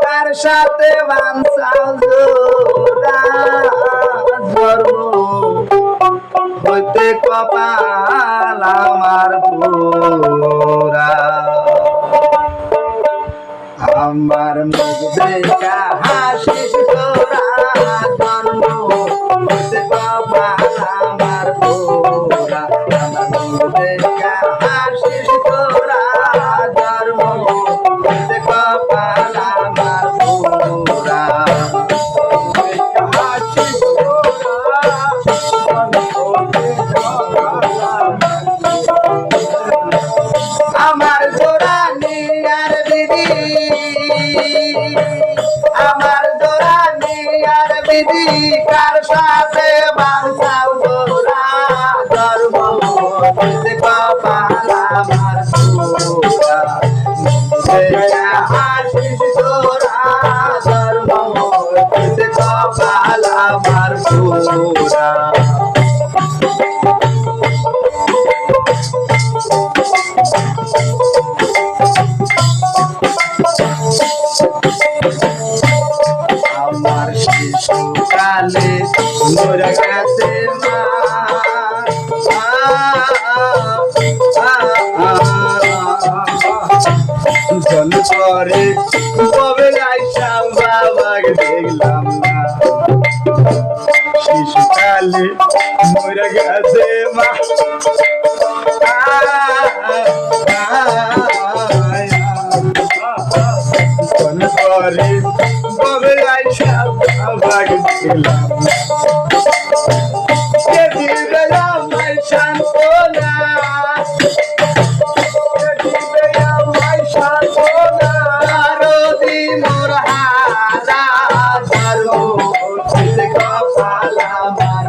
তার সাথে বাঞ্চাও জোড়া ধর্ম হইতে কপাল আমার পুরা আমার মুখ দেখা হাসিস তোরা জন্ম হইতে কপাল আমার পুরা আমার মুখ দেখা হাসিস তোরা জন্ম হইতে কপাল আমার পুরা আমার জোড়া নিয়ার বিধি আমার জোড়া নিয়ার বিধি কার সাথে বাঁচাও জোড়া ধর্ম হইতে কপাল আমার পুরা হাসিস তোরা ধর্ম হইতে কপাল আমার পুরা আমার শিশুকালে মরে গেছে মা জল পরে কবে আইসাম বাবাকে দেখলাম না শিশুকালে মরে গেছে মা পরে কবে আইসাম বাবাকে দেখলাম কে দিবে আমায় সান্ত্বনা কে দিবে আমায় সান্ত্বনা রোদি মোর হারা ধর্ম হইতে কপাল আমার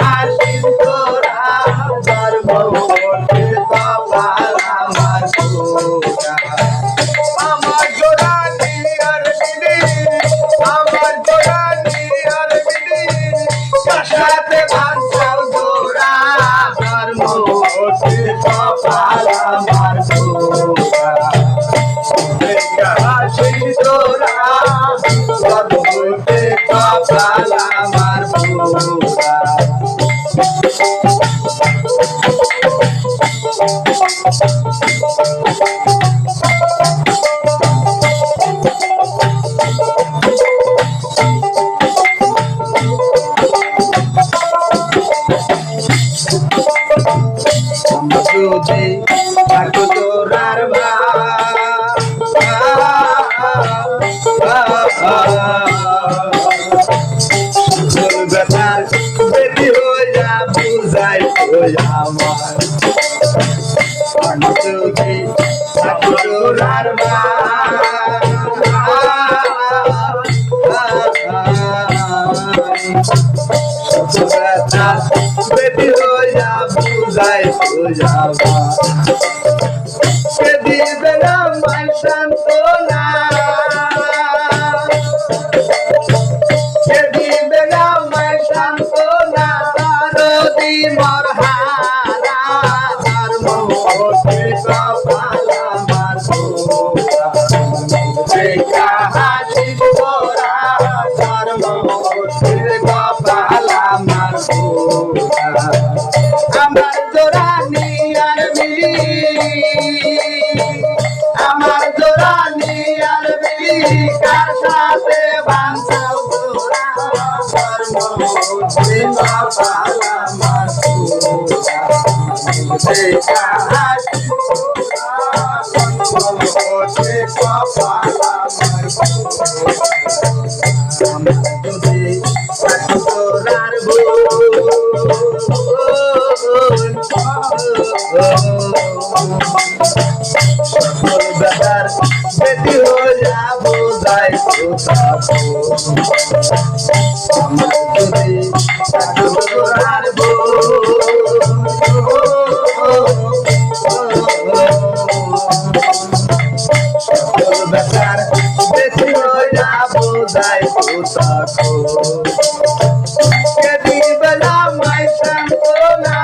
হাসিস তোরা ধর্ম হইতে কপাল আমার আমার জোড়া নিয়ার বিধি আমার জোড়া নিয়ার বিধি কার সাথে বাঁচাও জোড়া ধর্ম হইতে কপাল আমার হাসিস তোরা ধর্ম হইতে কপাল আমার যদি থাকো তোরার ব্যথার বেদি হইয়া বুঝাই আমার যদি থাকো তোরার ব্যথার বেদি হইয়া বুঝাই কে দিবে আমায় সান্ত্বনা কে দিবে আমায় সান্ত্বনা রোদি মোর হারা ধর্ম হইতে কপাল আমার পুরা হাসিস তোরা ধর্ম হইতে কপাল আমার পুরা আমার জোড়া নিয়ার বিধি আমার জোড়া নিয়ার বিধি কার সাথে বাঁচাও জোড়া ধর্ম হইতে কপাল আমার পুরা হাসিস তোরা হইতে কপাল আমার যদি তোরার সকল বেদার বেদি হইয়া বোঝাই আমার যদি তোরার সকল বেদার বেদি হইয়া বোঝাই কে দিবে আমায় সান্ত্বনা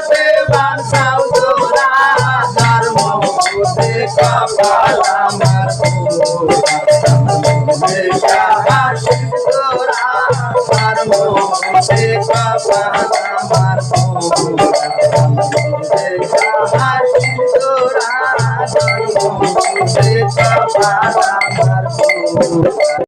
হাতে বানসাও তোরা ধর্ম বুঝে কপাল আমার হাসি তোরা ধর্ম বুঝে কপাল আমার হাসি তোরা ধর্ম বুঝে কপাল আমার